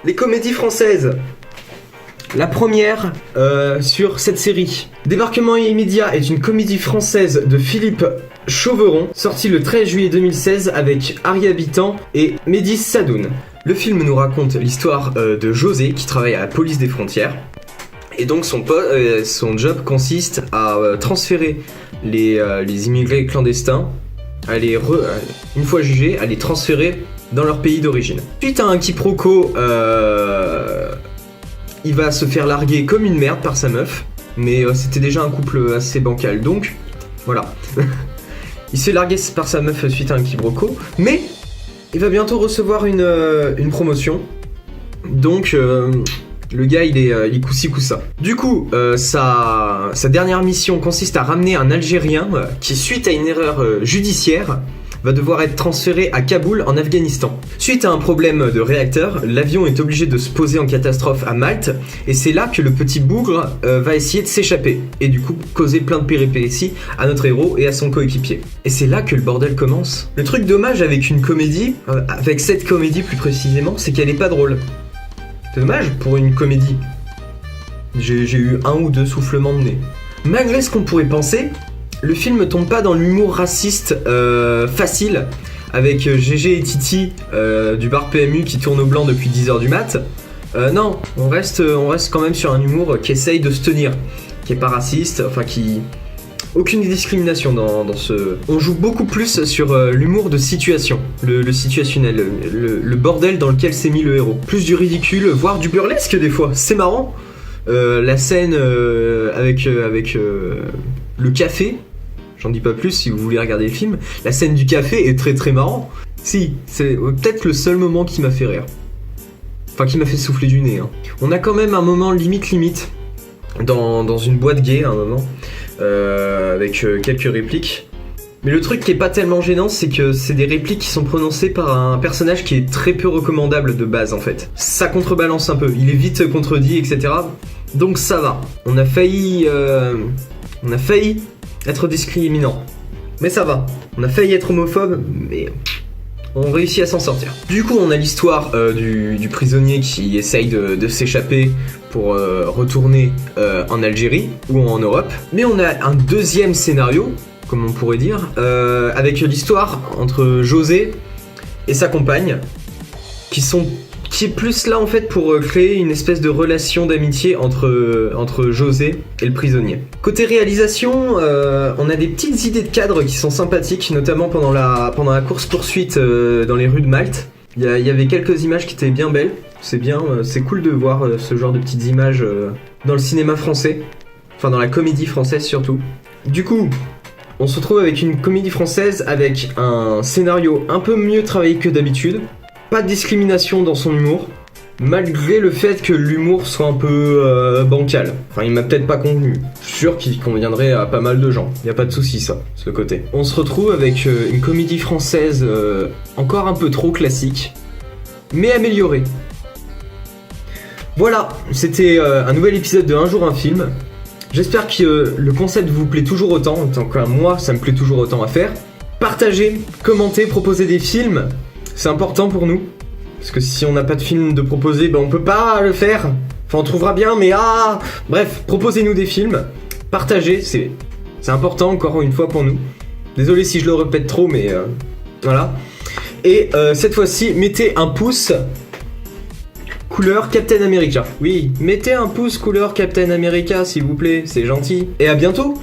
Les comédies françaises. La première sur cette série. Débarquement immédiat est une comédie française de Philippe Chauveron, sortie le 13 juillet 2016 avec Harry Habitant et Mehdi Sadoun. Le film nous raconte l'histoire de José qui travaille à la police des frontières. Et donc son job consiste à transférer les immigrés clandestins, une fois jugés, à les transférer dans leur pays d'origine. Suite à un quiproquo, il va se faire larguer comme une merde par sa meuf, mais c'était déjà un couple assez bancal, donc voilà. Il se fait larguer par sa meuf suite à un quiproquo, mais il va bientôt recevoir une promotion, donc le gars il est coup-ci coup-ça. Du coup, sa dernière mission consiste à ramener un Algérien qui, suite à une erreur judiciaire, va devoir être transféré à Kaboul en Afghanistan. Suite à un problème de réacteur, l'avion est obligé de se poser en catastrophe à Malte, et c'est là que le petit bougre va essayer de s'échapper, et du coup causer plein de péripéties à notre héros et à son coéquipier. Et c'est là que le bordel commence. Le truc dommage avec une comédie, avec cette comédie plus précisément, c'est qu'elle est pas drôle. C'est dommage pour une comédie. J'ai eu 1 ou 2 soufflements de nez. Malgré ce qu'on pourrait penser, le film tombe pas dans l'humour raciste facile, avec Gégé et Titi du bar PMU qui tourne au blanc depuis 10h du mat. Non, on reste quand même sur un humour qui essaye de se tenir, qui est pas raciste, enfin qui... Aucune discrimination dans ce... On joue beaucoup plus sur l'humour de situation, le situationnel, le bordel dans lequel s'est mis le héros. Plus du ridicule, voire du burlesque des fois, c'est marrant. La scène avec le café, j'en dis pas plus si vous voulez regarder le film, la scène du café est très très marrant. Si, c'est peut-être le seul moment qui m'a fait rire. Enfin, qui m'a fait souffler du nez. Hein. On a quand même un moment limite dans une boîte gay à un moment, avec quelques répliques. Mais le truc qui est pas tellement gênant, c'est que c'est des répliques qui sont prononcées par un personnage qui est très peu recommandable de base en fait. Ça contrebalance un peu, il est vite contredit, etc. Donc ça va. On a failli être discriminant. Mais ça va. On a failli être homophobe, mais on réussit à s'en sortir. Du coup, on a l'histoire du prisonnier qui essaye de s'échapper pour retourner en Algérie ou en Europe. Mais on a un deuxième scénario, comme on pourrait dire, avec l'histoire entre José et sa compagne, qui est plus là en fait pour créer une espèce de relation d'amitié entre José et le prisonnier. Côté réalisation, on a des petites idées de cadre qui sont sympathiques, notamment pendant la course-poursuite dans les rues de Malte. Il y avait quelques images qui étaient bien belles, c'est cool de voir ce genre de petites images dans le cinéma français, enfin dans la comédie française surtout. Du coup, on se retrouve avec une comédie française avec un scénario un peu mieux travaillé que d'habitude. Pas de discrimination dans son humour, malgré le fait que l'humour soit un peu bancal. Enfin, il m'a peut-être pas convenu. Je suis sûr qu'il conviendrait à pas mal de gens. Y a pas de souci ça, ce côté. On se retrouve avec une comédie française encore un peu trop classique, mais améliorée. Voilà, c'était un nouvel épisode de Un jour un film. J'espère que le concept vous plaît toujours autant, tant que moi, ça me plaît toujours autant à faire. Partagez, commentez, proposez des films. C'est important pour nous, parce que si on n'a pas de film de proposer, on peut pas le faire. Enfin, on trouvera bien, mais bref, proposez-nous des films, partagez, c'est important encore une fois pour nous. Désolé si je le répète trop, mais voilà. Et cette fois-ci, mettez un pouce couleur Captain America. Oui, mettez un pouce couleur Captain America, s'il vous plaît, c'est gentil. Et à bientôt.